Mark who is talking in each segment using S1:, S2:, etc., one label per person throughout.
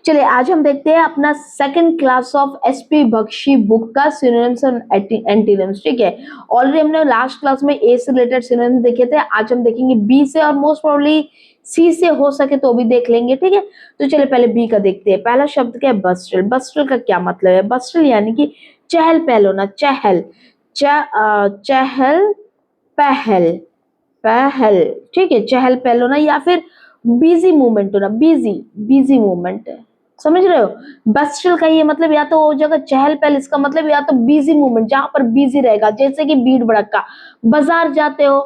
S1: चलिए आज हम देखते हैं अपना second class of SP Bakshi book का सिनोनिम्स और एंटीनिम्स। ठीक है, ऑलरेडी हमने लास्ट क्लास में ए से रिलेटेड सिनोनिम्स देखे थे। आज हम देखेंगे बी से और मोस्ट प्रोबेबली सी से, हो सके तो भी देख लेंगे। ठीक है, तो चलिए पहले बी का देखते हैं। पहला शब्द क्या है? बस्टल। बस्टल का क्या मतलब है? बस्टल यानी कि चहल पहल होना। चहल चहल पहल पहल, ठीक है, चहल पहल होना या फिर बिजी मूवमेंट होना। बिजी बिजी मूवमेंट है, समझ रहे हो? बस्टल का ये मतलब या तो वो जगह चहल पहल, इसका मतलब या तो बिजी मूवमेंट, जहां पर बिजी रहेगा, जैसे कि भीड़ भड़का। बाजार जाते हो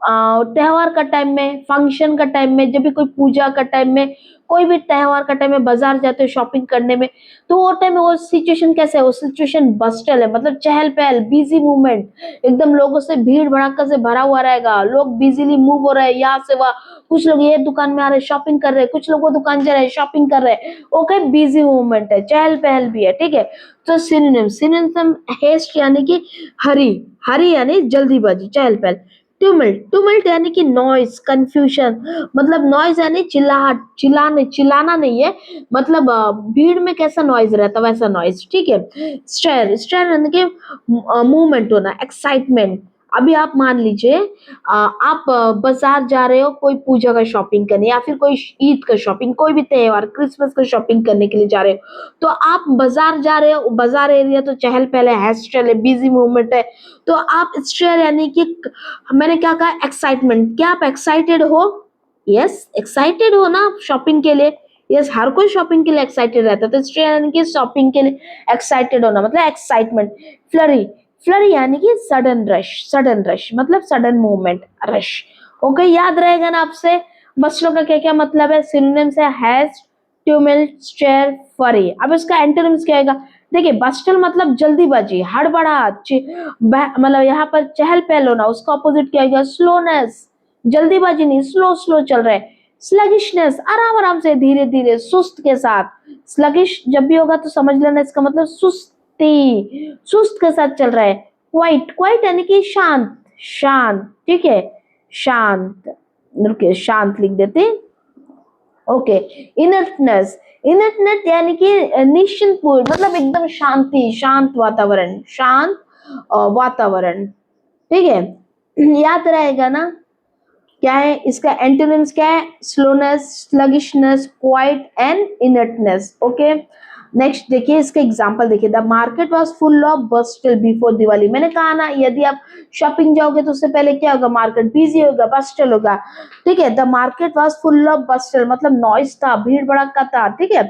S1: त्योहार का टाइम में, फंक्शन का टाइम में, जब भी कोई पूजा का टाइम में, कोई भी त्योहार का टाइम में बाजार जाते हो शॉपिंग करने में, तो वो टाइम में वो सिचुएशन कैसे है? वो सिचुएशन बस्टल है, मतलब चहल पहल, बिजी मूवमेंट, एकदम लोगों से भीड़ भड़का से भरा हुआ रहेगा। लोग बिजीली मूव हो रहे हैं यहाँ से वहां। कुछ लोग ये दुकान में आ रहे शॉपिंग कर रहे हैं, कुछ लोग वो दुकान जा रहे हैं शॉपिंग कर रहे हैं। ओके, बिजी मूवमेंट है, चहल पहल भी है। ठीक है, तो सिनोनिम सिनोनिम हेस्ट यानी कि हरी, हरी यानी जल्दीबाजी, चहल पहल। ट्यूमल्ट, ट्यूमल्ट यानी कि नॉइज, कंफ्यूजन, मतलब नॉइज यानी चिल्लाहट, चिल्लाने, चिल्लाना नहीं है, मतलब भीड़ में कैसा नॉइज रहता है वैसा नॉइज। ठीक है, स्टेयर, स्टेयर यानी कि मूवमेंट होना, एक्साइटमेंट। अभी आप मान लीजिए आप बाजार जा रहे हो कोई पूजा का शॉपिंग करने, या फिर कोई ईद का शॉपिंग, कोई भी त्योहार, क्रिसमस का शॉपिंग करने के लिए जा रहे हो, तो आप बाजार जा रहे हो। बाजार एरिया तो चहल पहल है, हेस्टल है, बिजी मूवमेंट है। तो आप स्टेयर यानी कि, मैंने क्या कहा? एक्साइटमेंट। क्या आप एक्साइटेड हो? यस, एक्साइटेड हो ना शॉपिंग के लिए? यस, हर कोई शॉपिंग के लिए एक्साइटेड रहता है, तो स्टे यानी कि शॉपिंग के लिए एक्साइटेड होना, मतलब एक्साइटमेंट। फ्लरी, फ्लरी यानी कि सडन रश, सडन रश मतलब सडन मूवमेंट, रश। ओके, याद रहेगा ना आपसे बस्टल का क्या क्या मतलब है? सिनोनिम्स है हैस्ट, ट्यूमल्ट, स्टेयर, फरी। अब इसका एंटोनिम्स क्या आएगा? देखिए, बस्टल मतलब जल्दीबाजी, हड़बड़ाहट, मतलब यहाँ पर चहल पहल होना। उसका ऑपोजिट क्या आएगा? स्लोनेस, जल्दीबाजी नहीं, स्लो स्लो चल रहे। स्लगिशनेस, आराम आराम से, धीरे धीरे, सुस्त के साथ। स्लगिश जब भी होगा तो समझ लेना इसका मतलब सुस्ती, सुस्त के साथ चल रहा है। क्वाइट, क्वाइट यानी कि शांत, शांत। ठीक है, शांत, रुकिए शांत लिख देते। ओके, इनर्टनेस, इनर्टनेस यानी कि निश्चिंतपूर्ण, मतलब एकदम शांति, शांत वातावरण, शांत वातावरण। ठीक है, याद रहेगा ना? क्या है इसका एंटोनिम्स? क्या है? Slowness, sluggishness, quiet and inertness. Okay, next देखिए इसका एग्जांपल देखिए। The market was full of bustle before Diwali. मैंने कहा ना, यदि आप शॉपिंग जाओगे तो उससे पहले क्या होगा? मार्केट बिजी होगा, बस्टल होगा। ठीक है, the market was full of bustle मतलब नॉइज था, भीड़ भड़का था। ठीक है,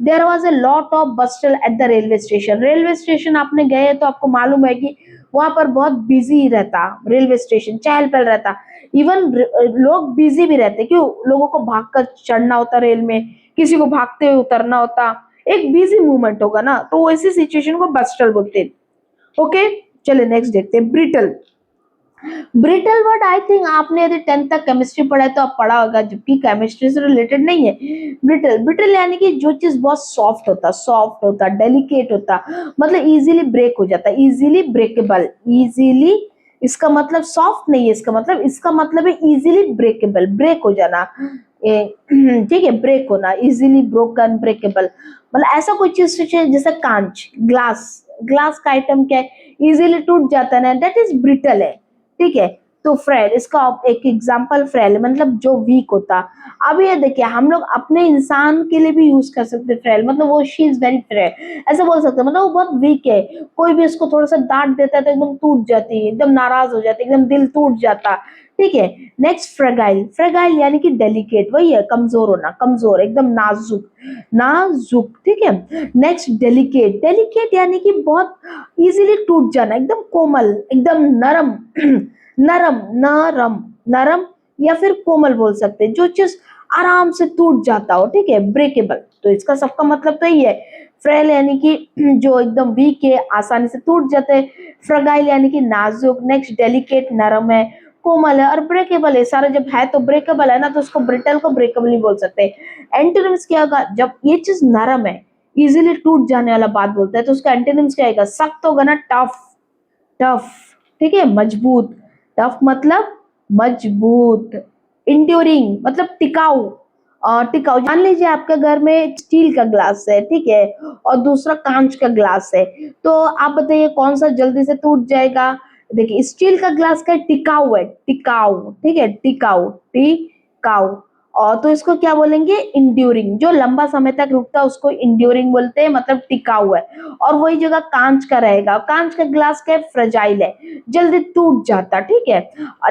S1: there was a lot of bustle at the railway station. Railway station आपने गए तो आपको मालूम है कि वहां पर बहुत बिजी रहता, रेलवे स्टेशन चहल पहल रहता। इवन लोग बिजी भी रहते, क्यों? लोगों को भागकर चढ़ना होता रेल में, किसी को भागते हुए उतरना होता, एक बिजी मूवमेंट होगा ना, तो ऐसी सिचुएशन को बस्टल बोलते हैं। ओके, चलिए नेक्स्ट देखते हैं। Brittle, brittle word I think आपने यदि 10th तक केमिस्ट्री पढ़ा है तो आप पढ़ा होगा, जबकि केमिस्ट्री से रिलेटेड नहीं है। ब्रिटल, ब्रिटल यानी कि जो चीज बहुत सॉफ्ट होता, सॉफ्ट होता, डेलिकेट होता, मतलब इजीली ब्रेक हो जाता, इजीली ब्रेकेबल, इजीली, इसका मतलब सॉफ्ट नहीं है, इसका मतलब है इजीली ब्रेकेबल, ब्रेक हो जाना। ठीक है, ब्रेक होना, इजीली ब्रोकन, ब्रेकेबल, मतलब ऐसा कोई चीज जैसे कांच, ग्लास, ग्लास का आइटम क्या है? इजीली टूट जाता है ना, दैट इज ब्रिटल है। ठीक है, तो फ्रेल, इसका एक एग्जांपल फ्रेल मतलब जो वीक होता। अब ये देखिए, हम लोग अपने इंसान के लिए भी यूज कर सकते हैं फ्रेल, मतलब वो शी इज वेरी फ्रेल, ऐसा बोल सकते हैं, मतलब वो बहुत वीक है। कोई भी इसको थोड़ा सा डांट देता है तो एकदम टूट जाती है, एकदम नाराज हो जाती है, एकदम दिल टूट जाता। ठीक है, नेक्स्ट फ्रेगाइल, फ्रेगाइल यानी कि डेलिकेट, वही है, कमजोर होना, कमजोर, एकदम नाजुक, नाजुक। ठीक है, नेक्स्ट डेलिकेट, डेलिकेट यानी कि बहुत इजीली टूट जाना, एकदम कोमल, एकदम नरम, नरम, नरम, नरम, या फिर कोमल बोल सकते हैं, जो चीज आराम से टूट जाता हो। ठीक है, ब्रेकेबल, तो इसका सबका मतलब तो यही है। फ्रेल यानी कि जो एकदम वीक है, आसानी से टूट जाते हैं। फ्रगाइल यानी कि नाजुक। नेक्स्ट डेलिकेट, नरम है, कोमल है, और ब्रेकेबल है। सारा जब है तो ब्रेकेबल है ना, तो उसको ब्रिटल को ब्रेकेबल नहीं बोल सकते। एंटोनिम्स क्या होगा? जब ये चीज नरम है, इजीली टूट जाने वाला बात बोलता है, तो उसका एंटोनिम्स क्या आएगा? सख्त होगा ना, टफ, टफ। ठीक है, मजबूत, टफ मतलब मजबूत। इंड्यूरिंग मतलब टिकाऊ, टिकाऊ, मान लीजिए आपके घर में स्टील का ग्लास है, ठीक है, और दूसरा कांच का ग्लास है, तो आप बताइए कौन सा जल्दी से टूट जाएगा। देखिए स्टील का ग्लास का टिकाऊ है, टिकाऊ, ठीक है, टिकाऊ, टिकाऊ। और तो इसको क्या बोलेंगे, इंड्यूरिंग, जो लंबा समय तक रुकता है उसको इंड्यूरिंग बोलते हैं, मतलब टिकाऊ है। और वही जगह कांच का रहेगा, कांच का ग्लास क्या है, फ्रेजाइल है, जल्दी टूट जाता, ठीक है।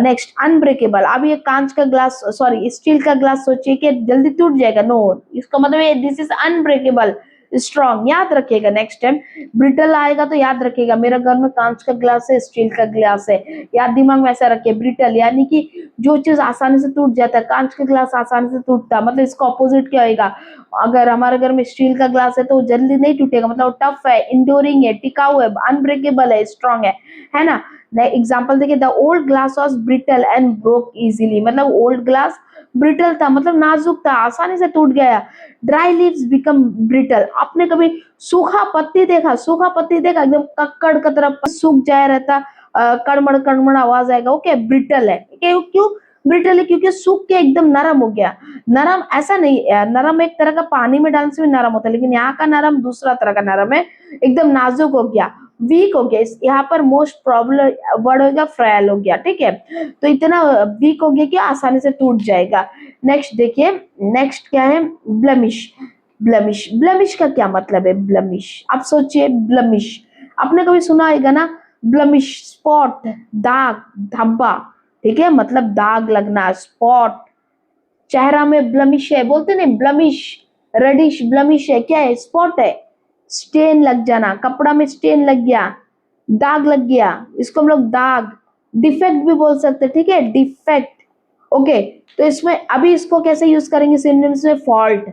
S1: नेक्स्ट अनब्रेकेबल, अब ये कांच का ग्लास, सॉरी स्टील का ग्लास सोचिए कि जल्दी टूट जाएगा, नो, इसका मतलब दिस इज अनब्रेकेबल, स्ट्रॉन्ग, याद रखिएगा नेक्स्ट टाइम ब्रिटल आएगा तो याद रखिएगा, मेरे घर में कांच का ग्लास है, स्टील का ग्लास है, याद दिमाग में ऐसा रखिए, ब्रिटल यानी कि जो चीज आसानी से टूट जाता है, कांच का ग्लास आसानी से टूटता है, मतलब इसका ऑपोजिट क्या होगा, अगर हमारे घर में स्टील का ग्लास है तो वो जल्दी नहीं टूटेगा, मतलब टफ है, इंड्योरिंग है, टिकाऊ है, अनब्रेकेबल है, स्ट्रॉन्ग है ना। एग्जाम्पल देखिए, the old glass was brittle and broke easily, मतलब ओल्ड ग्लास ब्रिटल था, मतलब नाजुक था, आसानी से टूट गया। ड्राई लीव्स बिकम ब्रिटल, आपने कभी सूखा पत्ती देखा, सूखा पत्ती देखा, एकदम कक्कड़ की तरफ सूख जाया रहता, कड़मड़ कड़मड़ आवाज आएगा, ओके ब्रिटल है, क्यों क्यों ब्रिटल है, क्योंकि सूख के एकदम नरम हो गया। नरम ऐसा नहीं, नरम एक तरह का पानी में डालने से भी नरम होता है, लेकिन यहाँ का नरम दूसरा तरह का नरम है, एकदम नाजुक हो गया, वीक हो गया, यहाँ पर मोस्ट प्रॉब्लम वर्ड हो गया, फ्रेल हो गया, ठीक है, तो इतना वीक हो गया कि आसानी से टूट जाएगा। नेक्स्ट देखिए, नेक्स्ट क्या है, ब्लमिश, ब्लमिश, ब्लमिश का क्या मतलब है, ब्लमिश, आप सोचिए ब्लमिश, आपने कभी सुना होगा ना, ब्लमिश, स्पॉट, दाग, धब्बा, ठीक है, मतलब दाग लगना, स्पॉट, चेहरा में ब्लमिश है, बोलते नहीं ब्लमिश, रेडिश ब्लमिश है, क्या है, स्पॉट है, स्टेन लग जाना, कपड़ा में स्टेन लग गया, दाग लग गया, इसको हम लोग दाग, डिफेक्ट भी बोल सकते हैं, ठीक है, डिफेक्ट, ओके। तो इसमें अभी इसको कैसे यूज करेंगे सिनोनिम्स में, फॉल्ट,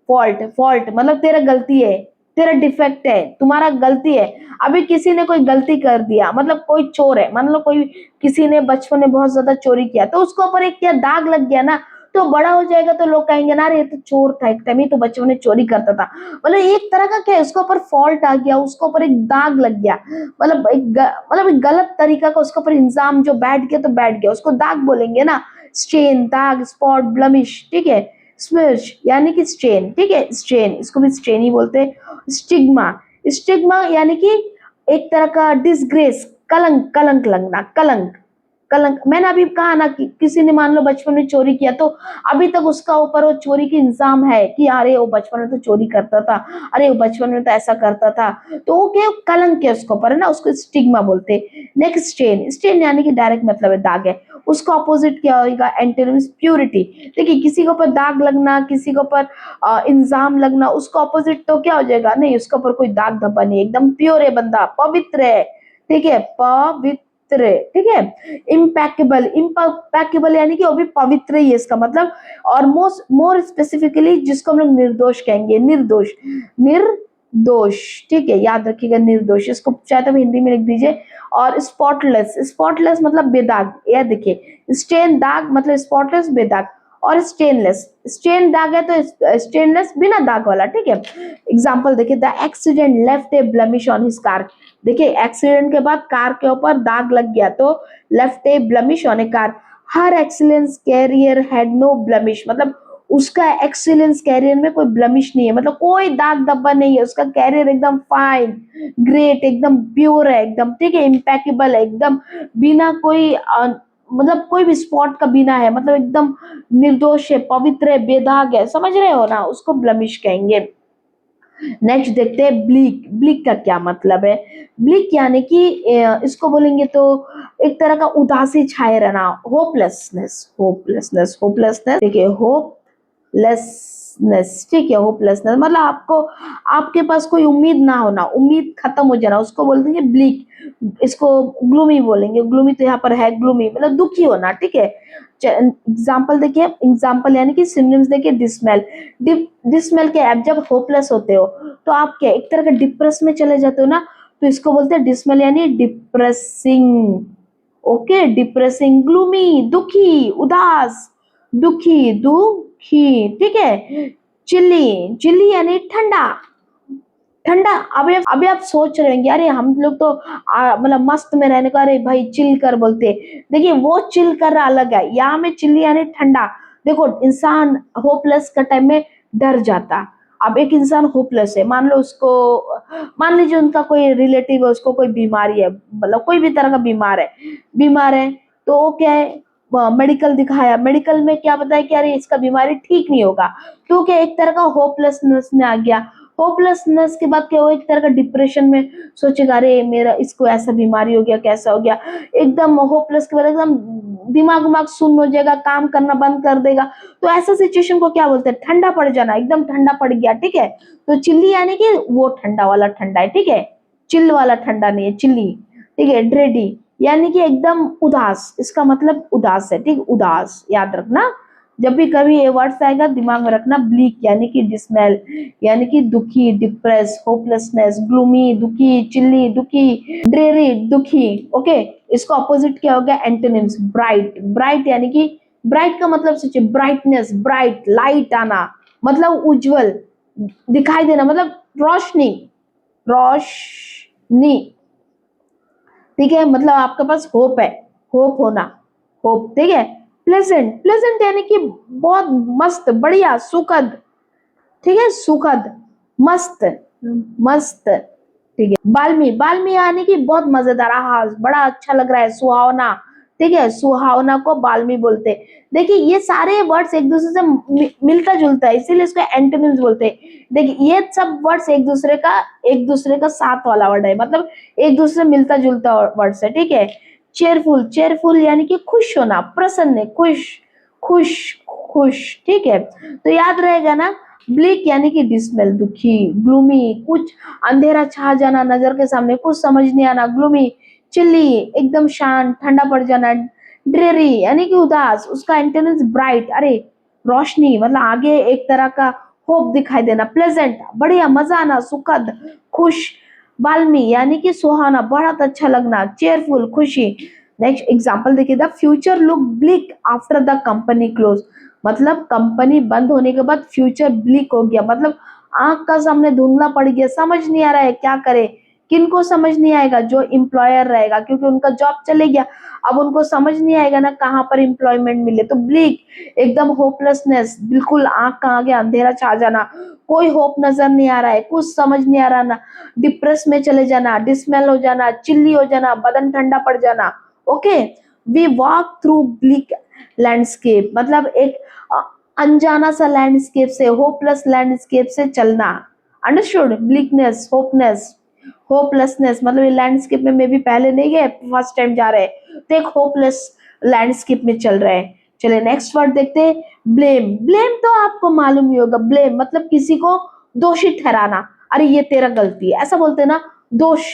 S1: फॉल्ट, फॉल्ट मतलब तेरा गलती है, तेरा डिफेक्ट है, तुम्हारा गलती है। अभी किसी ने कोई गलती कर दिया, मतलब कोई चोर है, मान लो कोई, किसी ने बचपन में बहुत ज्यादा चोरी किया, तो उसके ऊपर एक क्या दाग लग गया ना, तो बड़ा हो जाएगा तो लोग कहेंगे ना, अरे ये तो चोर था, एक टाइम ही तो बचपन में चोरी करता था, मतलब एक तरह का क्या है, उसके ऊपर फॉल्ट आ गया, उसके ऊपर एक दाग लग गया, मतलब मतलब एक गलत तरीका का उसके ऊपर इंजाम जो बैठ गया तो बैठ गया, उसको दाग बोलेंगे ना, स्टेन, दाग, स्पॉट, ब्लमिश, ठीक है। स्मिर्च यानी कि स्ट्रेन, ठीक है, स्ट्रेन, इसको भी स्ट्रेन ही बोलते हैं। स्टिग्मा, स्टिग्मा यानी कि एक तरह का डिसग्रेस, कलंक, कलंक लगना, कलंक, कलंक, मैंने अभी कहा ना कि किसी ने मान लो बचपन में चोरी किया, तो अभी तक उसका ऊपर वो चोरी की इंजाम है कि अरे वो बचपन में तो चोरी करता था, अरे वो बचपन में तो ऐसा करता था, तो वो क्या कलंक है उसके ऊपर, है ना, उसको स्टिग्मा बोलते हैं। नेक्स्ट स्टेन, स्टेन यानी कि डायरेक्ट मतलब है दाग है, उसका ऑपोजिट क्या होगा, एंटोनिम्स प्योरिटी। देखिए किसी के ऊपर दाग लगना, किसी के ऊपर इंजाम लगना, उसका ऑपोजिट तो क्या हो जाएगा, नहीं उसके ऊपर कोई दाग धब्बा नहीं, एकदम प्योर है बंदा, पवित्र है, ठीक है, पवित्र, ठीक है। इम्पैकेबल, इम्पैकेबल यानी कि वो भी पवित्र ही है इसका मतलब। और मोर स्पेसिफिकली जिसको हम लोग निर्दोष कहेंगे, निर्दोष, निर्दोष, ठीक है, याद रखिएगा निर्दोष, इसको चाहे तो हिंदी में लिख दीजिए। और स्पॉटलेस, स्पॉटलेस मतलब बेदाग, यह देखिए स्टेन दाग मतलब स्पॉटलेस बेदाग। और स्टेनलेस, स्टेन दाग है तो स्टेनलेस बिना दाग वाला, ठीक है। एग्जांपल देखिए, the accident left a blemish on his car, देखिए एक्सीडेंट के बाद कार के ऊपर दाग लग गया तो left a blemish on a car. Her excellence career had no blemish, मतलब उसका एक्सीलेंस कैरियर में कोई ब्लमिश नहीं है, मतलब कोई दाग धब्बा नहीं है, उसका कैरियर एकदम फाइन, ग्रेट, एकदम प्योर है, एकदम ठीक है, इम्पैकेबल है, एकदम बिना कोई मतलब कोई भी स्पॉट का बिना है, मतलब एकदम निर्दोष है, पवित्र है, बेदाग है, समझ रहे हो ना, उसको ब्लमिश कहेंगे। नेक्स्ट देखते हैं ब्लीक, ब्लीक का क्या मतलब है। ब्लीक यानी कि इसको बोलेंगे तो एक तरह का उदासी छाए रहना, होपलेसनेस, होपलेसनेस, होपलेसनेस, देखिए होपलेसनेस, ठीक है, होपलेसनेस मतलब आपको, आपके पास कोई उम्मीद ना होना, उम्मीद खत्म हो जाना, उसको बोल देंगे ब्लीक। इसको ग्लूमी बोलेंगे, ग्लूमी तो यहाँ पर है, ग्लूमी मतलब दुखी होना, ठीक है। एग्जाम्पल देखिए, एग्जाम्पल यानी कि सिनोनिम्स देखिए, डिसमेल, डिसमेल के आप जब होपलेस होते हो तो आप क्या एक तरह का डिप्रेस में चले जाते हो ना, तो इसको बोलते हैं डिसमेल यानी डिप्रेसिंग, ओके, डिप्रेसिंग, ग्लूमी दुखी, उदास, दुखी, दुखी, ठीक है। चिल्ली, चिल्ली यानी ठंडा, ठंडा। अभी आप सोच रहे होंगे अरे हम लोग तो मतलब मस्त में रहने का, अरे भाई चिल कर बोलते हैं। देखिए वो चिल कर अलग है, यहाँ में चिल्ली यानी ठंडा, देखो इंसान होपलेस का टाइम में डर जाता। अब एक इंसान होपलेस है, मान लो उसको, मान लीजिए उनका कोई रिलेटिव है, उसको कोई बीमारी है, मतलब कोई भी तरह का बीमार है तो वो क्या है, मेडिकल दिखाया, मेडिकल में क्या बताया कि अरे इसका बीमारी ठीक नहीं होगा, तो क्या एक तरह का होपलेसनेस में आ गया। होपलेसनेस के बाद क्या हुआ, एक तरह का डिप्रेशन में सोचेगा अरे मेरा इसको ऐसा बीमारी हो गया, कैसा हो गया, एकदम होपलेस के बाद एकदम दिमाग उमाग सुन्न हो जाएगा, काम करना बंद कर देगा। तो ऐसा सिचुएशन को क्या बोलते हैं, ठंडा पड़ जाना, एकदम ठंडा पड़ गया, ठीक है। तो चिल्ली यानी कि वो ठंडा वाला ठंडा है, ठीक है, चिल वाला ठंडा नहीं है, चिल्ली, ठीक है। ड्रेडी यानी कि एकदम उदास, इसका मतलब उदास है, ठीक, उदास, याद रखना। जब भी कभी ये वर्ड्स आएगा दिमाग में रखना। ब्लीक यानी कि डिसमेल, यानी कि दुखी, डिप्रेस, होपलेसनेस, ग्लूमी दुखी, चिल्ली दुखी, ड्रेरी दुखी, ओके। इसका ऑपोजिट क्या हो गया, एंटोनिम्स। ब्राइट, ब्राइट यानी कि ब्राइट का मतलब सोचिए ब्राइटनेस, ब्राइट लाइट आना, मतलब उज्जवल, दिखाई देना, मतलब रोशनी, रोशनी, ठीक है, मतलब आपके पास होप है, होप होना, होप, ठीक है। प्लेजेंट, प्लेजेंट यानी कि बहुत मस्त, बढ़िया, सुखद, ठीक है, सुखद, मस्त, मस्त, ठीक है। बाल्मी, बाल्मी यानी कि बहुत मजेदार, आहा बड़ा अच्छा लग रहा है, सुहावना, ठीक है, सुहावना को बाल्मी बोलते हैं। देखिए ये सारे वर्ड्स एक दूसरे से मिलता जुलता है, इसीलिए इसको एंटोनिम्स बोलते हैं। देखिए ये सब वर्ड्स एक दूसरे का साथ वाला वर्ड है, मतलब एक दूसरे से मिलता जुलता वर्ड्स है, ठीक है। चेयरफुल, चेयरफुल यानी कि खुश होना, प्रसन्न, खुश, खुश, खुश, ठीक है। तो याद रहेगा ना, ब्लिक यानी कि डिसमेल, दुखी, ग्लूमी, कुछ अंधेरा छा जाना नजर के सामने, कुछ समझ नहीं आना, ग्लूमी। चिल्ली एकदम शांत, ठंडा पड़ जाना। ड्रेरी यानी कि उदास, उसका एंटेनिम्स ब्राइट, अरे रोशनी, मतलब आगे एक तरह का होप दिखाई देना। प्लेजेंट बढ़िया, मजा आना, सुखद, खुश। बाल्मी यानी कि सुहाना, बहुत अच्छा लगना। चेयरफुल खुशी। नेक्स्ट एग्जांपल देखिए, the future look bleak after the company close, मतलब कंपनी बंद होने के बाद फ्यूचर ब्लिक हो गया, मतलब आंख का सामने धुंधला पड़ गया, समझ नहीं आ रहा है क्या करे। किनको समझ नहीं आएगा, जो एम्प्लॉयर रहेगा, क्योंकि उनका जॉब चले गया, अब उनको समझ नहीं आएगा ना कहाँ पर एम्प्लॉयमेंट मिले। तो ब्लिक एकदम होपलेसनेस, बिल्कुल आंख का आगे अंधेरा छा जाना, कोई होप नजर नहीं आ रहा है, कुछ समझ नहीं आ रहा ना, डिप्रेस में चले जाना, डिसमेल हो जाना, चिल्ली हो जाना, बदन ठंडा पड़ जाना, okay. We walk through bleak landscape, मतलब एक अनजाना सा लैंडस्केप से, होपलेस लैंडस्केप से चलना। अंडरस्टूड, ब्लिकनेस, होपनेस, होपलेसनेस, मतलब ये लैंडस्केप में मे भी पहले नहीं गए, फर्स्ट टाइम जा रहे हैं, तो एक होपलेस लैंडस्केप में चल रहे हैं। चलिए नेक्स्ट वर्ड देखते हैं, ब्लेम। ब्लेम तो आपको मालूम ही होगा, ब्लेम मतलब किसी को दोषी ठहराना, अरे ये तेरा गलती है, ऐसा बोलते हैं ना, दोष,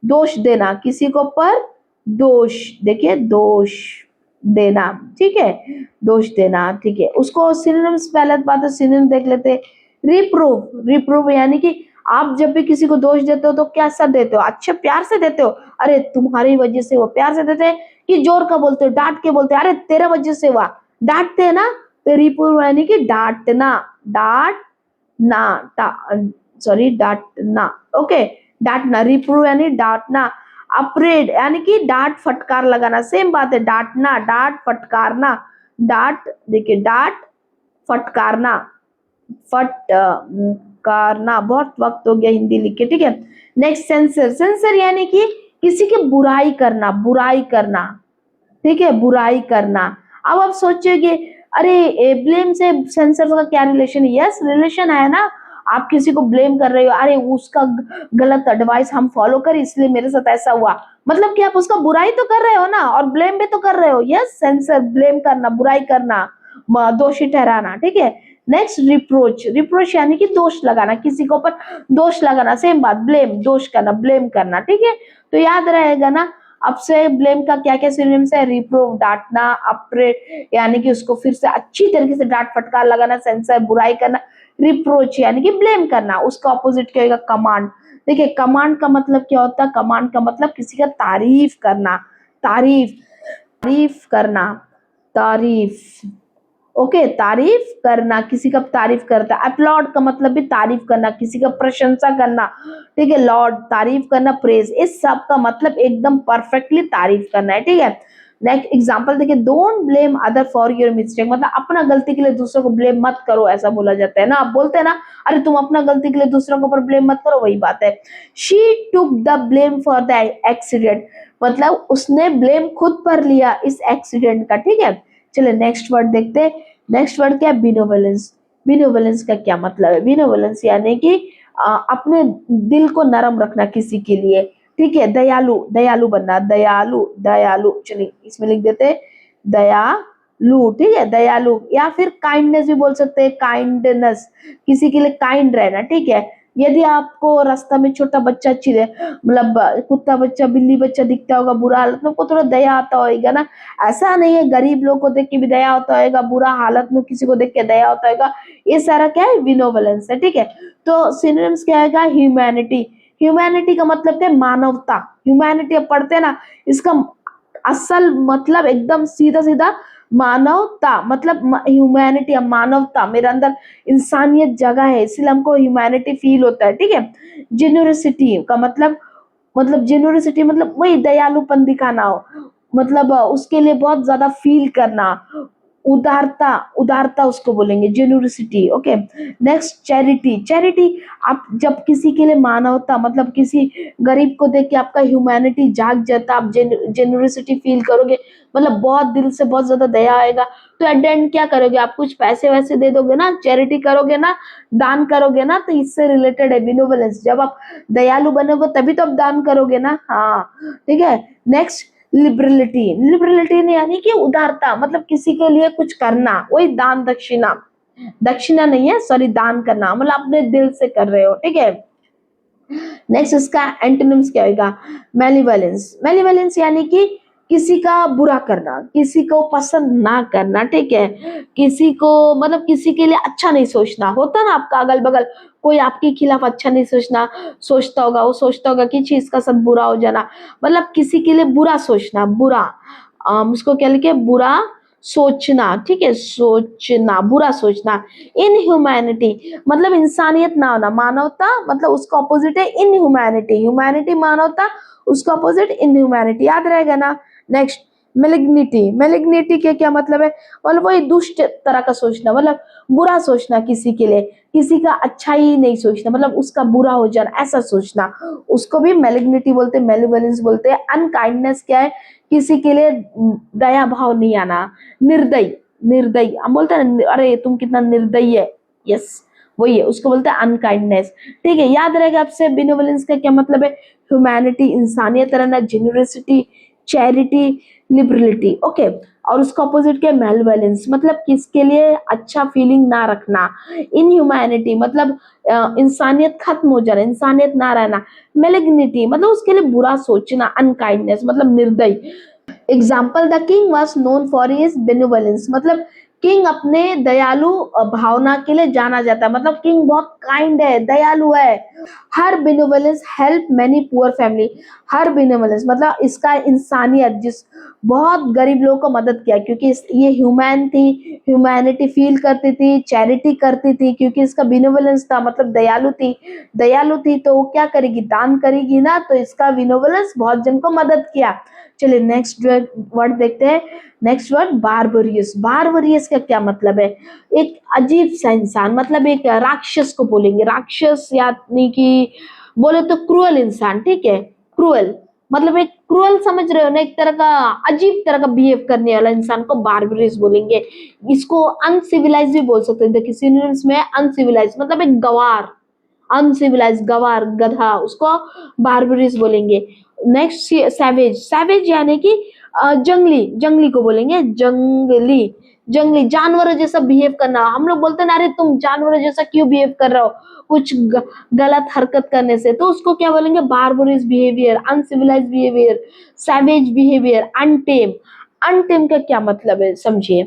S1: दोष देना किसी को, पर दोष, देखिए दोष देना, ठीक है, दोष देना, ठीक है। उसको सिनोनिम्स, पहले बात है सिनोनिम देख लेते हैं। रिप्रूव, रिप्रूव यानी कि आप जब भी किसी को दोष देते हो तो कैसा देते हो, अच्छे प्यार से देते हो, अरे तुम्हारी वजह से, वो प्यार से देते हैं कि जोर का बोलते हो, डांट के बोलते हो, अरे तेरा वजह से हुआ, डांटते हैं ना, तो रिप्रूव यानी कि डांटना, डांटना, सॉरी डांटना, ओके, डांटना, रिप्रूव यानी डांटना। अपरेड यानी कि डांट फटकार लगाना, सेम बात है, डांटना, डांट फटकारना, डांट, देखिए डांट फटकारना, फटकारना, बहुत वक्त हो गया हिंदी लिख के, ठीक है। नेक्स्ट सेंसर, सेंसर यानी कि किसी की बुराई करना, बुराई करना, ठीक है, बुराई करना। अब आप सोचिए अरे ब्लेम से सेंसर का क्या रिलेशन है, यस रिलेशन है ना। आप किसी को ब्लेम कर रहे हो, अरे उसका गलत एडवाइस हम फॉलो करें इसलिए मेरे साथ ऐसा हुआ, मतलब कि आप उसका बुराई तो कर रहे हो ना, और ब्लेम भी तो कर रहे हो, यस सेंसर, ब्लेम करना, बुराई करना, दोषी ठहराना, ठीक है। नेक्स्ट रिप्रोच, रिप्रोच यानी कि दोष लगाना, किसी के ऊपर दोष लगाना, सेम बात, ब्लेम दोष करना, ब्लेम करना, ठीक है। तो याद रहेगा ना, अब से ब्लेम का क्या क्या सिनोनिम्स है, रिप्रूव डांटना, अपरेट यानी कि उसको फिर से अच्छी तरीके से डांट फटकार लगाना, सेंसर बुराई करना, रिप्रोच यानी कि ब्लेम करना। उसका ऑपोजिट क्या होगा, कमांड। देखिए कमांड का मतलब क्या होता है, कमांड का मतलब किसी का तारीफ करना, तारीफ, तारीफ करना, तारीफ, ओके, तारीफ करना, किसी का तारीफ करता है। अपलॉड का मतलब भी तारीफ करना, किसी का प्रशंसा करना, ठीक है, लॉर्ड तारीफ करना, प्रेज, इस सब का मतलब एकदम परफेक्टली तारीफ करना है, ठीक है। नेक्स्ट एग्जांपल देखिए, don't blame other for your mistake, मतलब अपना गलती के लिए दूसरों को ब्लेम मत करो, ऐसा बोला जाता है ना। आप बोलते हैं ना, अरे तुम अपना गलती के लिए दूसरों के ऊपर ब्लेम मत करो, वही बात है। She took the blame for the accident, मतलब उसने ब्लेम खुद पर लिया इस एक्सीडेंट का, ठीक है। चलिए नेक्स्ट वर्ड देखते हैं। नेक्स्ट वर्ड क्या है, बिनोवेलेंस। बिनोवेलेंस का क्या मतलब है? बिनोवेलेंस यानी कि अपने दिल को नरम रखना किसी के लिए, ठीक है। दयालु, दयालु बनना, दयालु, दयालु, चलिए इसमें लिख देते हैं दयालु, ठीक है, दयालु। या फिर काइंडनेस भी बोल सकते हैं, काइंडनेस, किसी के लिए काइंड रहना, ठीक है। यदि आपको रास्ता में छोटा बच्चा चिरे, मतलब कुत्ता बच्चा, बिल्ली बच्चा दिखता होगा बुरा हालत में, आपको थोड़ा दया आता होगा ना। ऐसा नहीं है गरीब लोग को देख के भी दया होता होगा, बुरा हालत में किसी को देख के दया होता होगा, ये सारा क्या है, बिनोवेलेंस है, ठीक है। तो सिनोनिम्स क्या आएगा, ह्यूमैनिटी। ह्यूमैनिटी का मतलब क्या है, मानवता। ह्यूमैनिटी अब पढ़ते हैं ना, इसका असल मतलब एकदम सीधा सीधा मानवता, मतलब ह्यूमैनिटी, मानवता, मेरे अंदर इंसानियत जगह है, इसलिए हमको ह्यूमैनिटी फील होता है, ठीक है। जेन्युइनिटी का मतलब जेन्युइनिटी मतलब वही दयालुपन दिखाना हो, मतलब उसके लिए बहुत ज्यादा फील करना, उदारता, उदारता उसको बोलेंगे genuinity, okay. Next charity. Charity, आप जब किसी के लिए मानवता, मतलब किसी गरीब को देख के आपका ह्यूमैनिटी जाग जाता, आप जेन्युइनिटी फील करोगे, मतलब बहुत दिल से बहुत ज्यादा दया आएगा, तो एट द एंड क्या करोगे, आप कुछ पैसे वैसे दे दोगे ना, चैरिटी करोगे ना, दान करोगे ना, तो इससे रिलेटेड है बिनोवेलेंस। जब आप दयालु बनोगे तभी तो आप दान करोगे ना, हाँ, ठीक है। नेक्स्ट लिबरलिटी। लिबरलिटी ने यानी कि उदारता, मतलब किसी के लिए कुछ करना, वही दान दक्षिणा, दक्षिणा नहीं है, सॉरी, दान करना, मतलब अपने दिल से कर रहे हो, ठीक है। नेक्स्ट इसका एंटोनिम्स क्या होगा, मेलिवलेंस। मेलिवलेंस यानी कि किसी का बुरा करना, किसी को पसंद ना करना, ठीक है। किसी को मतलब किसी के लिए अच्छा नहीं सोचना, होता ना आपका अगल बगल कोई आपके खिलाफ अच्छा नहीं सोचना, सोचता होगा, वो सोचता होगा कि चीज का सब बुरा हो जाना, मतलब किसी के लिए बुरा सोचना, बुरा, उसको क्या लिखे, बुरा सोचना, ठीक है, सोचना, बुरा सोचना। इनह्यूमैनिटी मतलब इंसानियत ना होना, मानवता मतलब उसका ऑपोजिट है इनह्यूमैनिटी, ह्यूमैनिटी मानवता, उसका ऑपोजिट इनह्यूमैनिटी, याद रहेगा ना। नेक्स्ट मेलिग्निटी। मेलिग्निटी के क्या मतलब है, मतलब वही दुष्ट तरह का सोचना, मतलब बुरा सोचना किसी के लिए, किसी का अच्छा ही नहीं सोचना, मतलब उसका बुरा हो जाना, ऐसा सोचना, उसको भी मेलिग्निटी बोलते हैं, मेलिवलेंस बोलते हैं। अनकाइंडनेस क्या है, किसी के लिए दया भाव नहीं आना, निर्दयी, निर्दयी हम बोलते हैं ना, अरे तुम कितना निर्दयी है, यस, वही है, उसको बोलते हैं अनकाइंडनेस, ठीक है। याद रहेगा आपसे बिनोवेलेंस का क्या मतलब है, ह्यूमैनिटी, इंसानियत रहना, जेन्युइनिटी, चैरिटी, लिबरलिटी, ओके। और उसका ऑपोजिट क्या है, मेलवेलेंस, मतलब किसके लिए अच्छा फीलिंग ना रखना, इनह्यूमैनिटी मतलब इंसानियत खत्म हो जाना, इंसानियत ना रहना, मेलिग्निटी मतलब उसके लिए बुरा सोचना, अनकाइंडनेस मतलब निर्दयी। Example, the king was known for his benevolence, मतलब किंग अपने दयालु भावना के लिए जाना जाता है, मतलब किंग बहुत काइंड है, दयालु है। हर बेनिवोलेंस हेल्प मैनी पुअर फैमिली, हर बेनिवोलेंस मतलब इसका इंसानियत, जिस बहुत गरीब लोगों को मदद किया, क्योंकि ये ह्यूमैन थी, ह्यूमैनिटी फील करती थी, चैरिटी करती थी, क्योंकि इसका बेनिवोलेंस था, मतलब दयालु थी, दयालु थी तो वो क्या करेगी, दान करेगी ना, तो इसका बेनिवोलेंस बहुत जन को मदद किया। चलिए नेक्स्ट वर्ड देखते हैं। Next word बारबरियस। बारबरियस का क्या मतलब है, एक अजीब सा इंसान, मतलब एक राक्षस को बोलेंगे, राक्षस यानी कि बोले तो क्रूअल इंसान, ठीक है, क्रूअल मतलब एक क्रूअल, समझ रहे हो ना, एक तरह का अजीब तरह का बिहेव करने वाला इंसान को बारबरियस बोलेंगे। इसको अनसिविलाइज भी बोल सकते हैं, देखिए सिनोनिम्स में अनसिविलाइज मतलब एक गवार, अनसिविलाइज गवार, गधा, उसको बारबरियस बोलेंगे। Next savage. सैवेज यानी कि जंगली, जंगली को बोलेंगे जंगली, जंगली जानवरों जैसा बिहेव करना, हम लोग बोलते हैं ना, अरे तुम जानवरों जैसा क्यों बिहेव कर रहे हो, कुछ गलत हरकत करने से, तो उसको क्या बोलेंगे, barbarous behaviour, uncivilised behaviour, savage behaviour, untame. Untame का क्या मतलब है समझिए,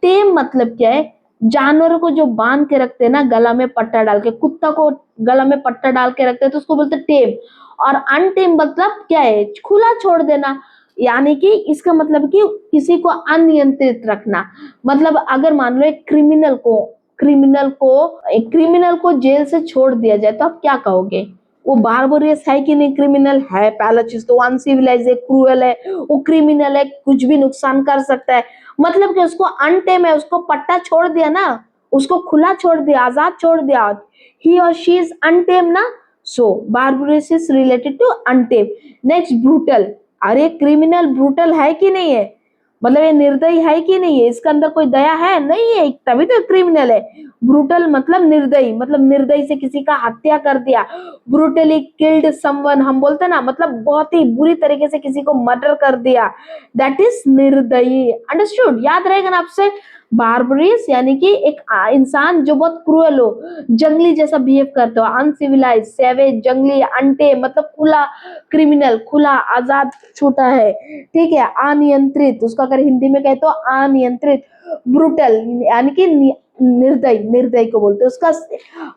S1: टेम मतलब क्या है, जानवरों को जो बांध के रखते हैं ना, गला में पट्टा डाल के, कुत्ता को गला में पट्टा डाल के रखते हैं तो उसको बोलते हैं टेम। और अनटेम मतलब क्या है, खुला छोड़ देना, यानी कि इसका मतलब कि किसी को अनियंत्रित रखना, मतलब अगर मान लो एक क्रिमिनल को, क्रिमिनल को जेल से छोड़ दिया जाए तो आप क्या कहोगे, वो बार्बरियस है कि नहीं, क्रिमिनल है, पहला चीज तो अनसिविलाइज है, क्रूएल है, वो क्रिमिनल है, कुछ भी नुकसान कर सकता है, मतलब कि उसको अनटेम है, उसको पट्टा छोड़ दिया ना, उसको खुला छोड़ दिया, आजाद छोड़ दिया, ही और शी इज अनटेम ना, so barbarous is related to untame. Next brutal, अरे क्रिमिनल ब्रूटल है कि नहीं है, मतलब ये निर्दयी है कि नहीं है, इसके अंदर कोई दया है नहीं है, तभी तो क्रिमिनल है। ब्रूटल मतलब निर्दयी, मतलब निर्दयी से किसी का हत्या कर दिया, ब्रूटली किल्ड समवन, हम बोलते हैं ना, मतलब बहुत ही बुरी तरीके से किसी को मर्डर कर दिया, दैट इज निर्दयी। अंडरस्टूड, याद रहेगा ना आपसे। बार्बरियस यानी कि एक इंसान जो बहुत क्रूअल हो, जंगली जैसा बिहेव करते हो, अनसिविलाइज, सेवेज, जंगली, अनटे मतलब खुला, क्रिमिनल खुला आजाद छूटा है, ठीक है, अनियंत्रित, उसका अगर हिंदी में कहे तो अनियंत्रित, ब्रूटल यानी कि निर्दयी, निर्दयी को बोलते हैं। उसका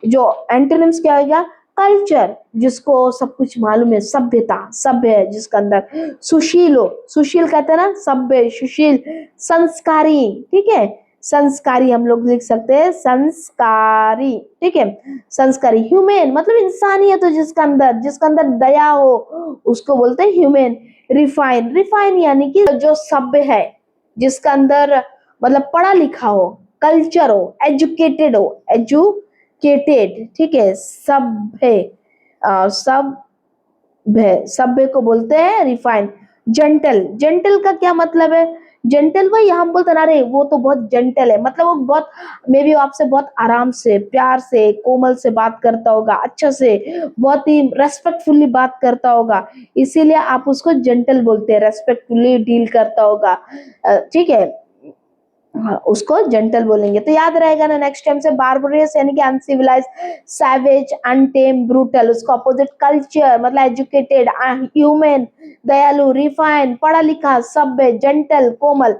S1: जो एंटोनिम्स क्या होगा, कल्चर, जिसको सब कुछ मालूम है, सभ्यता, सभ्य है जिसके अंदर, सुशील हो, सुशील कहते हैं ना, सभ्य, सुशील, संस्कारी, ठीक है, संस्कारी हम लोग लिख सकते हैं, संस्कारी, ठीक है, संस्कारी, ह्यूमन मतलब इंसानियत हो जिसका अंदर, जिसका अंदर दया हो, उसको बोलते हैं ह्यूमन। रिफाइन, रिफाइन यानी कि जो सभ्य है, जिसका अंदर मतलब पढ़ा लिखा हो, कल्चर हो, एजुकेटेड हो, एजुकेटेड, ठीक है, सभ्य, सभ्य, सभ्य को बोलते हैं रिफाइन। जेंटल, जेंटल का क्या मतलब है, जेंटल वही हम बोलते हैं, अरे वो तो बहुत जेंटल है, मतलब वो बहुत, मे बी आपसे बहुत आराम से, प्यार से, कोमल से बात करता होगा, अच्छा से, बहुत ही रेस्पेक्टफुली बात करता होगा, इसीलिए आप उसको जेंटल बोलते हैं, रेस्पेक्टफुली डील करता होगा, ठीक है, हाँ, उसको जेंटल बोलेंगे, तो याद रहेगा ना नेक्स्ट टाइम से। बार्बरियस यानी कि अनसिविलाइज, सैवेज, अनटेम, ब्रूटल, उसका ऑपोजिट कल्चर मतलब एजुकेटेड, ह्यूमन, दयालु, रिफाइन, पढ़ा लिखा, सभ्य, जेंटल, कोमल।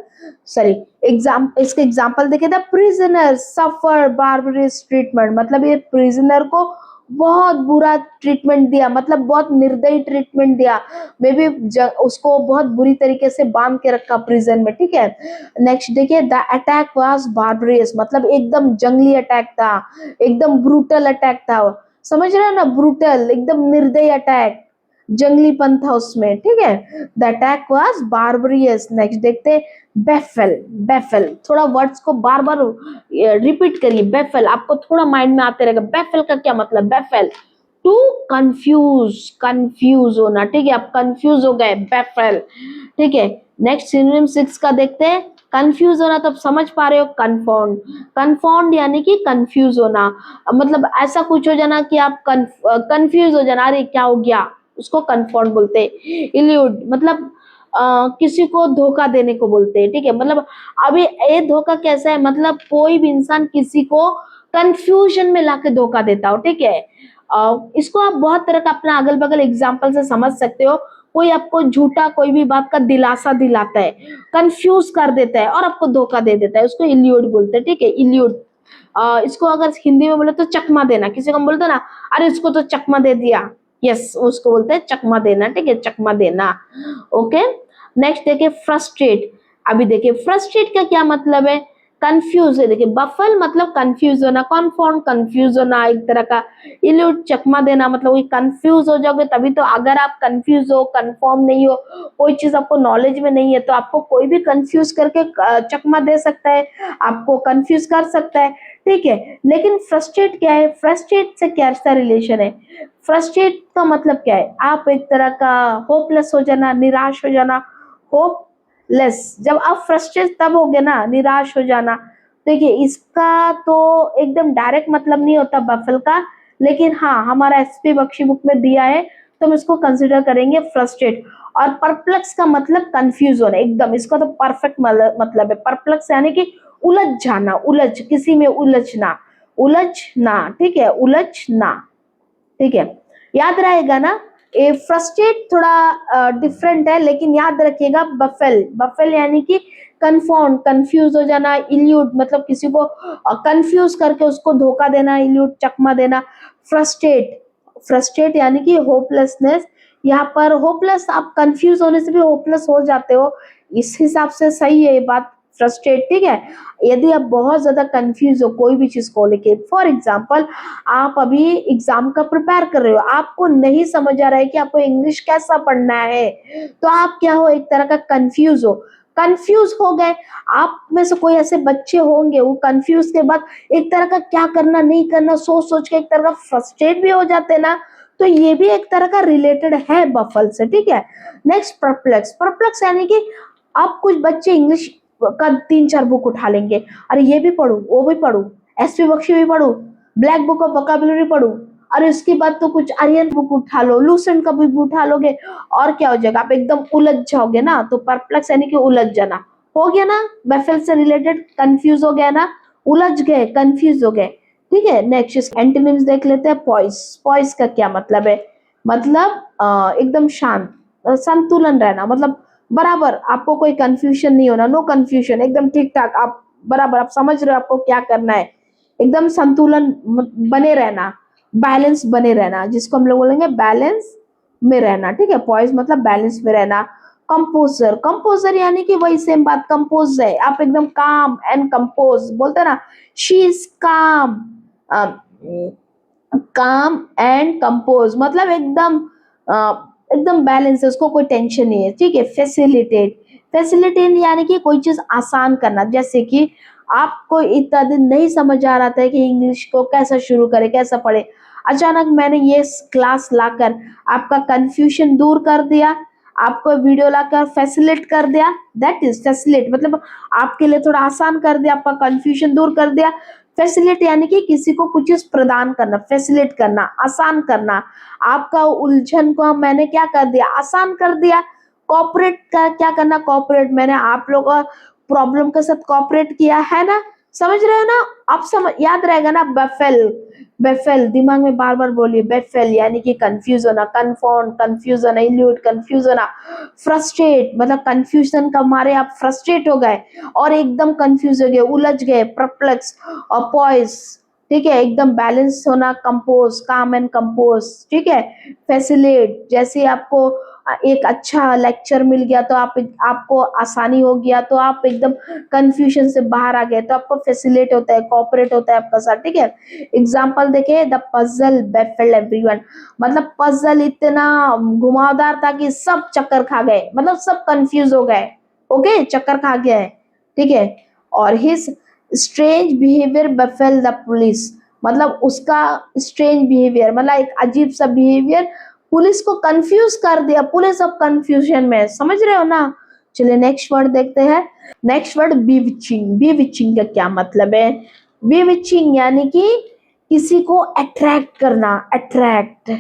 S1: सॉरी, इसके एग्जांपल देखे थे, प्रिजनर सफर बार्बरियस ट्रीटमेंट, मतलब ये प्रिजनर को बहुत बुरा ट्रीटमेंट दिया, मतलब बहुत निर्दयी ट्रीटमेंट दिया, मे बी उसको बहुत बुरी तरीके से बांध के रखा प्रिजन में, ठीक है। नेक्स्ट देखिए, द अटैक वाज बार्बरियस, मतलब एकदम जंगली अटैक था, एकदम ब्रूटल अटैक था, समझ रहे हो ना, ब्रूटल एकदम निर्दयी अटैक, जंगलीपन था उसमें, ठीक है, द अटैक वाज बार्बरियस। नेक्स्ट देखते, बेफल, बेफल, थोड़ा वर्ड्स को बार बार रिपीट करिए, बेफल आपको थोड़ा माइंड में आते रहेगा, बेफल का क्या मतलब, बेफल टू कंफ्यूज, कंफ्यूज होना, ठीक है, आप कंफ्यूज हो गए, बेफल, ठीक है। नेक्स्ट सिनोनिम 6 का देखते हैं, कंफ्यूज होना, तब समझ पा रहे हो, कंफाउंड, कंफाउंड यानी कि कंफ्यूज होना, मतलब ऐसा कुछ हो जाना कि आप कंफ्यूज हो जाना, अरे क्या हो गया, उसको कंफाउंड बोलते हैं। इल्यूड मतलब किसी को धोखा देने को बोलते हैं, ठीक है, मतलब अभी ये धोखा कैसा है, मतलब कोई भी इंसान किसी को कंफ्यूजन में लाके धोखा देता हो, ठीक है, इसको आप बहुत तरह का अपना अगल बगल एग्जाम्पल से समझ सकते हो। कोई आपको झूठा कोई भी बात का दिलासा दिलाता है, कंफ्यूज कर देता है और आपको धोखा दे देता है, उसको इल्यूड बोलते हैं, ठीक है, इल्यूड। इसको अगर हिंदी में बोले तो चकमा देना, किसी को हम बोलते हैं ना, अरे इसको तो चकमा दे दिया, यस, उसको बोलते हैं चकमा देना, ठीक है, चकमा देना, ओके। नेक्स्ट देखिए, फ्रस्ट्रेट, अभी देखिए फ्रस्ट्रेट का क्या मतलब है, कंफ्यूज है, देखिए बफल मतलब कंफ्यूज होना, कॉन्फाउंड कंफ्यूज होना एक तरह का, इल्यूट चकमा देना, मतलब वही कंफ्यूज हो जाओगे, तभी तो अगर आप कंफ्यूज हो, कंफर्म नहीं हो, कोई चीज आपको नॉलेज में नहीं है, तो आपको कोई भी कंफ्यूज करके चकमा दे सकता है, आपको कंफ्यूज कर सकता है, ठीक है। लेकिन फ्रस्ट्रेट क्या है, फ्रस्ट्रेट से कैसा रिलेशन है, फ्रस्ट्रेट का मतलब क्या है, आप एक तरह का होपलेस हो जाना, निराश हो जाना, होपलेस, जब आप फ्रस्ट्रेट तब हो गए ना, निराश हो जाना, देखिए इसका तो एकदम डायरेक्ट मतलब नहीं होता बफल का, लेकिन हाँ हमारा एसपी बख्शी बुक में दिया है, तो हम इसको कंसिडर करेंगे फ्रस्ट्रेट। और परप्लेक्स का मतलब कंफ्यूज होना, एकदम इसका तो परफेक्ट मतलब है, परप्लेक्स यानी कि उलझ जाना, उलझ, किसी में उलझना, उलझना, ठीक है, उलझना, ठीक है, याद रहेगा ना। ये फ्रस्ट्रेट थोड़ा डिफरेंट है, लेकिन याद रखिएगा, बफेल, बफेल यानी कि कंफाउंड, कंफ्यूज हो जाना, इल्यूट मतलब किसी को कंफ्यूज करके उसको धोखा देना, इल्यूट चकमा देना। फ्रस्ट्रेट, फ्रस्ट्रेट यानी कि होपलेसनेस, यहाँ पर होपलेस, आप कंफ्यूज होने से भी होपलेस हो जाते हो, इस हिसाब से सही है ये बात, फ्रस्ट्रेट, ठीक है। यदि आप बहुत ज्यादा कंफ्यूज हो कोई भी चीज को लेके, फॉर एग्जाम्पल आप अभी एग्जाम का प्रिपेयर कर रहे हो, आपको नहीं समझ आ रहा है कि आपको इंग्लिश कैसा पढ़ना है, तो आप क्या हो, एक तरह का कंफ्यूज हो गए। आप में से कोई ऐसे बच्चे होंगे वो कंफ्यूज के बाद एक तरह का क्या करना नहीं करना सोच सोच के एक तरह का फ्रस्ट्रेट भी हो जाते हैं ना, तो ये भी एक तरह का रिलेटेड है बफल से, ठीक है। नेक्स्ट परप्लेक्स, परप्लेक्स यानी कि आप कुछ बच्चे इंग्लिश का 3-4 बुक उठा लेंगे, अरे ये भी पढ़ू वो भी पढ़ू, एसपी बख्शी भी पढ़ू, ब्लैक बुक ऑफ वोकैबुलरी पढ़ू, अरे उसके बाद तो कुछ आर्यन बुक उठा लो, लूसेंट का बुक उठा लोगे, और क्या हो जाएगा, आप एकदम उलझ जाओगे ना। तो परप्लेक्स यानी कि उलझ जाना, हो गया ना, बेफिल से रिलेटेड कंफ्यूज हो गया ना, उलझ गए, कंफ्यूज हो गए, ठीक है। नेक्स्ट एंटोनिम्स देख लेते हैं। पॉइस, पॉइस का क्या मतलब है, मतलब एकदम शांत, संतुलन रहना, मतलब बराबर, आपको कोई कंफ्यूजन नहीं होना, नो कंफ्यूजन, एकदम ठीक ठाक, आप बराबर, आप समझ रहे हो आपको क्या करना है, एकदम संतुलन बने रहना, बैलेंस बने रहना, जिसको हम लोग बोलेंगे बैलेंस में रहना, ठीक है। पॉइस मतलब बैलेंस में रहना। कंपोजर, कंपोजर यानी कि वही सेम बात, कंपोज है, आप एकदम काम एंड कंपोज बोलते हैं ना, शी इज काम, काम एंड कंपोज मतलब एकदम एकदम बैलेंस है, उसको कोई टेंशन नहीं है, ठीक है। फैसिलिटेट, फैसिलिटेट यानी कि कोई चीज आसान करना, जैसे कि आपको इतना दिन नहीं समझ आ रहा था कि इंग्लिश को कैसा शुरू करे, कैसा पढ़े, अचानक मैंने ये क्लास लाकर आपका कंफ्यूजन दूर कर दिया, आपको वीडियो लाकर फैसिलिटेट कर दिया, दैट इज फैसिलिटेट, मतलब आपके लिए थोड़ा आसान कर दिया, आपका कंफ्यूजन दूर कर दिया। फैसिलिटी यानी कि किसी को कुछ चीज प्रदान करना, फैसिलिटेट करना, आसान करना, आपका उलझन को मैंने क्या कर दिया, आसान कर दिया। कॉपरेट का क्या करना, कॉपरेट, मैंने आप लोग का प्रॉब्लम के साथ कॉपरेट किया है ना, समझ रहे हो ना, आप समझ, याद रहेगा ना, बेफेल, बेफेल दिमाग में बार बार बोलिए, बेफेल यानी कि कंफ्यूज होना, कन्फाउंड कंफ्यूज होना, इल्यूट कंफ्यूज होना, फ्रस्ट्रेट मतलब कंफ्यूजन का मारे आप फ्रस्ट्रेट हो गए और एकदम कंफ्यूज हो गए, उलझ गए, परप्लेक्स और पॉइस, ठीक है, एकदम बैलेंस होना, कंपोज, काम एंड कंपोज, ठीक है। फैसिलेट, जैसे आपको एक अच्छा लेक्चर मिल गया तो आपको आसानी हो गया, तो आप एकदम कंफ्यूजन से बाहर आ गए, तो आपको फैसिलेट होता है, कॉपरेट होता है आपका साथ, ठीक है। एग्जाम्पल देखिए, द पजल बेफिल्ड एवरीवन, मतलब पजल इतना घुमावदार था कि सब चक्कर खा गए, मतलब सब कंफ्यूज हो गए, ओके, चक्कर खा गए, ठीक है। और his strange behaviour befell the police, मतलब उसका स्ट्रेंज बिहेवियर मतलब एक अजीब सा बिहेवियर पुलिस को कंफ्यूज कर दिया, पुलिस अब कंफ्यूजन में है, समझ रहे हो ना। चलिए नेक्स्ट वर्ड देखते हैं। नेक्स्ट वर्ड बीविचिंग, बीविचिंग का क्या मतलब है, बीविचिंग यानी कि किसी को अट्रैक्ट करना, अट्रैक्ट,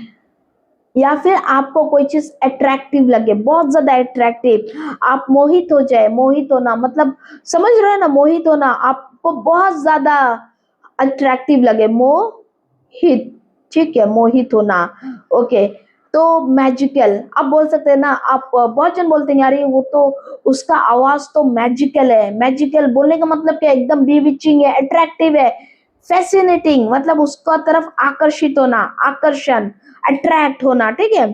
S1: या फिर आपको कोई चीज अट्रैक्टिव लगे, बहुत ज्यादा अट्रैक्टिव, आप मोहित हो जाए, मोहित होना मतलब समझ रहे हो ना, मोहित होना, आपको बहुत ज्यादा अट्रैक्टिव लगे, मोहित, ठीक है, मोहित होना, ओके। तो मैजिकल, आप बोल सकते हैं ना, आप बहुत जन बोलते हैं यार ये वो तो उसका आवाज तो मैजिकल है, मैजिकल बोलने का मतलब क्या, एकदम बीविचिंग है, अट्रैक्टिव है। फैसिनेटिंग मतलब उसका तरफ आकर्षित होना, आकर्षण, अट्रैक्ट होना, ठीक है।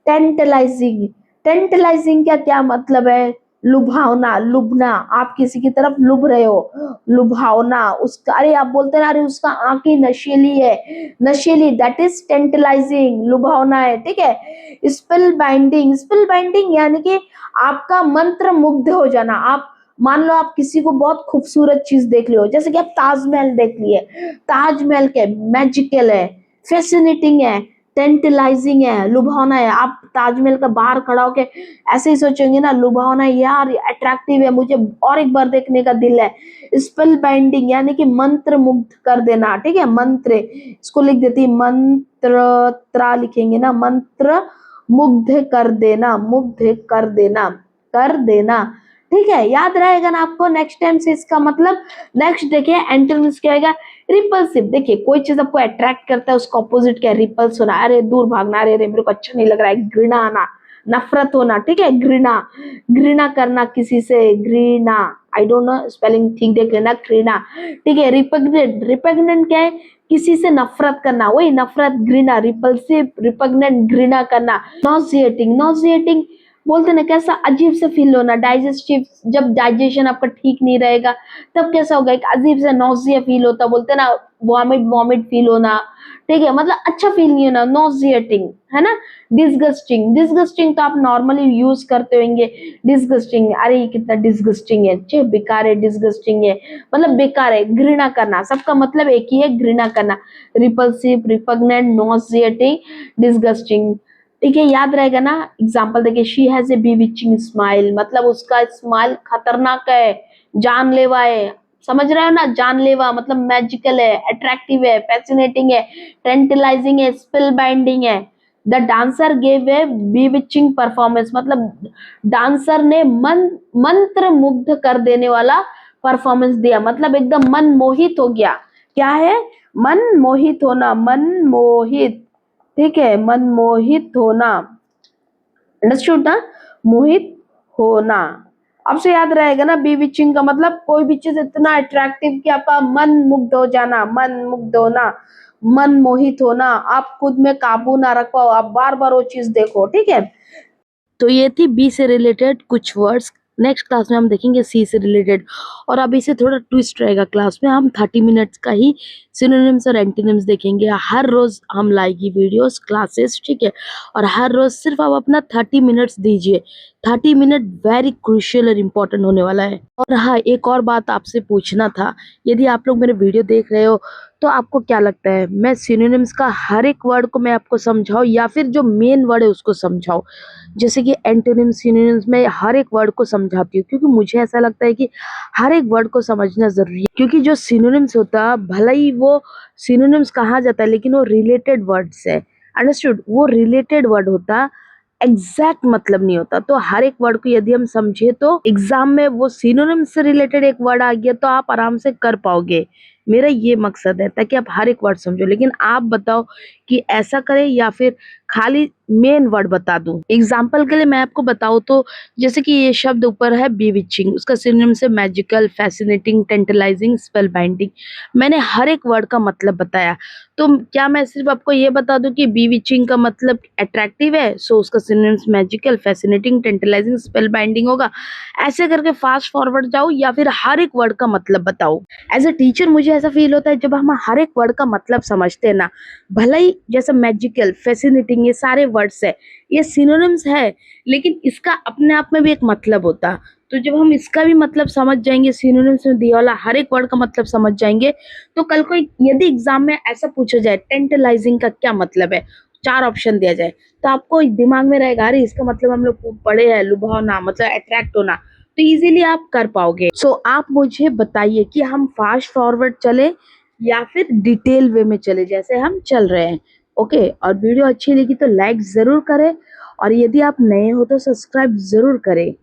S1: टेंटलाइजिंग, टेंटलाइजिंग का क्या मतलब है, लुभावना, लुभना, आप किसी की तरफ लुभ रहे हो, लुभावना, उसका, अरे आप बोलते हैं अरे उसका आंखें नशीली है, नशीली, दैट इज टेंटलाइजिंग, लुभावना है, ठीक है। स्पेल बाइंडिंग, स्पेल बाइंडिंग यानी कि आपका मंत्र मुग्ध हो जाना, आप मान लो आप किसी को बहुत खूबसूरत चीज देख लियो, जैसे कि आप ताजमहल देख लिए, ताजमहल के मैजिकल है, फैसिनेटिंग है, टेंटलाइजिंग है, लुभावना है, आप ताजमहल का बाहर खड़ा होके ऐसे ही सोचेंगे ना, लुभावना है यार, अट्रैक्टिव है, मुझे और एक बार देखने का दिल है। स्पेल बाइंडिंग यानी कि मंत्र मुग्ध कर देना, ठीक है, मंत्र, इसको लिख देती, मंत्र त्रा लिखेंगे ना, मंत्र मुग्ध कर देना, मुग्ध कर देना, कर देना, ठीक है, याद रहेगा ना आपको नेक्स्ट टाइम से इसका मतलब। नेक्स्ट देखिए एंटोनिम्स क्या होगा, रिपल्सिव, देखिए कोई चीज आपको अट्रैक्ट करता है उसका ऑपोजिट क्या है, रिपल्स होना, अरे दूर भागना, अरे मेरे को अच्छा नहीं लग रहा है, घृणा आना, नफरत होना, ठीक है, घृणा, घृणा करना किसी से, घृणा, आई डोंट नो स्पेलिंग ठीक देख लेना, घृणा, ठीक है। रिपग्नेंट, रिपग्नेंट क्या है, किसी से नफरत करना, वही नफरत, घृणा, रिपल्सिव, रिपग्नेंट, घृणा करना। नॉजिएटिंग, नॉजिएटिंग बोलते ना कैसा अजीब से फील होना, डाइजेस्टिव, जब डाइजेशन आपका ठीक नहीं रहेगा तब कैसा होगा, एक अजीब से नॉसिया फील होता, बोलते ना वॉमिट वॉमिट फील होना, ठीक है, मतलब अच्छा फील नहीं होना, नॉसिएटिंग, है ना। डिसगस्टिंग, डिसगस्टिंग तो आप नॉर्मली यूज करते होंगे, डिसगस्टिंग, अरे ये कितना डिसगस्टिंग है, चे बेकार है, डिसगस्टिंग है, मतलब बेकार है, घृणा करना, सबका मतलब एक ही है, घृणा करना, रिपल्सिव, रिपग्नेंट, नॉसिएटिंग, डिसगस्टिंग, ठीक है, याद रहेगा ना। एग्जाम्पल देखिए, शी हैज ए बीविचिंग स्माइल, मतलब उसका स्माइल खतरनाक है, जानलेवा है, समझ रहे हो ना, जानलेवा मतलब मैजिकल है, अट्रैक्टिव है, फैसिनेटिंग है, टेंटलाइजिंग है, स्पेल बाइंडिंग है। The dancer gave a bewitching performance, मतलब डांसर ने मंत्र मुग्ध कर देने वाला परफॉर्मेंस दिया, मतलब एकदम मन मोहित हो गया। क्या है? मन मोहित होना, मन मोहित, ठीक है, मनमोहित होना, अंडरस्टूड ना, मोहित होना। अब से याद रहेगा ना, बीविचिंग का मतलब कोई भी चीज इतना अट्रैक्टिव कि आपका मन मुग्ध हो जाना, मन मुग्ध होना, मन मोहित होना, आप खुद में काबू ना रख पाओ, आप बार बार वो चीज देखो, ठीक है। तो ये थी बी से रिलेटेड कुछ वर्ड्स। नेक्स्ट क्लास में हम देखेंगे सी से रिलेटेड, और अभी से थोड़ा ट्विस्ट रहेगा क्लास में, हम 30 मिनट्स का ही सिनोनिम्स और एंटोनिम्स देखेंगे। हर रोज हम लाएगी वीडियोस, क्लासेस, ठीक है, और हर रोज सिर्फ आप अपना 30 मिनट्स दीजिए। 30 मिनट वेरी क्रूशियल और इम्पोर्टेंट होने वाला है। और हाँ, एक और बात आपसे पूछना था, यदि आप लोग मेरे वीडियो देख रहे हो तो आपको क्या लगता है, मैं सिनोनिम्स का हर एक वर्ड को मैं आपको समझाऊं या फिर जो मेन वर्ड है उसको समझाऊं? जैसे कि एंटोनिम्स, सिनोनिम्स, मैं हर एक वर्ड को समझाती हूँ, क्योंकि मुझे ऐसा लगता है कि हर एक वर्ड को समझना जरूरी है। क्योंकि जो सिनोनिम्स होता है, भला ही वो सिनोनिम्स कहा जाता है, लेकिन वो रिलेटेड वर्ड्स है, अंडरस्टूड, वो रिलेटेड वर्ड होता, एग्जैक्ट मतलब नहीं होता। तो हर एक वर्ड को यदि हम समझे तो एग्जाम में वो सिनोनिम्स से रिलेटेड एक वर्ड आ गया तो आप आराम से कर पाओगे। मेरा ये मकसद है, ताकि आप हर एक वर्ड समझो। लेकिन आप बताओ कि ऐसा करें या फिर खाली मेन वर्ड बता दूं? एग्जाम्पल के लिए मैं आपको बताऊं तो, जैसे कि ये शब्द ऊपर है बीविचिंग, उसका सिनोनिम से magical, fascinating, tantalising, spell binding. मैंने हर एक वर्ड का मतलब बताया। तो क्या मैं सिर्फ आपको ये बता दूं कि बीविचिंग का मतलब अट्रैक्टिव है, सो उसका synonyms magical, fascinating, tantalising, spell binding होगा? ऐसे करके फास्ट फॉरवर्ड जाओ या फिर हर एक वर्ड का मतलब बताओ? एज अ टीचर मुझे ऐसा फील होता है, जब हम हर एक वर्ड का मतलब समझते हैं ना, भले ही जैसे मैजिकल, फैसिनेटिंग, ये सारे वर्ड्स है, ये सिनोनिम्स है, लेकिन इसका अपने आप में भी एक मतलब होता। तो जब हम इसका भी मतलब समझ जाएंगे, सिनोनिम्स में दिया वाला हर एक वर्ड का मतलब समझ जाएंगे, तो कल को यदि एग्जाम में ऐसा पूछा जाए टेंटलाइजिंग का क्या मतलब है, 4 ऑप्शन दिया जाए, तो आपको दिमाग में रहेगा, अरे इसका मतलब हम लोग पढ़े हैं, लुभावना, मतलब अट्रैक्ट होना, तो इजीली आप कर पाओगे। सो आप मुझे बताइए कि हम फास्ट फॉरवर्ड चले या फिर डिटेल वे में चले, जैसे हम चल रहे हैं। ओके, और वीडियो अच्छी लगी तो लाइक जरूर करें, और यदि आप नए हो तो सब्सक्राइब जरूर करें।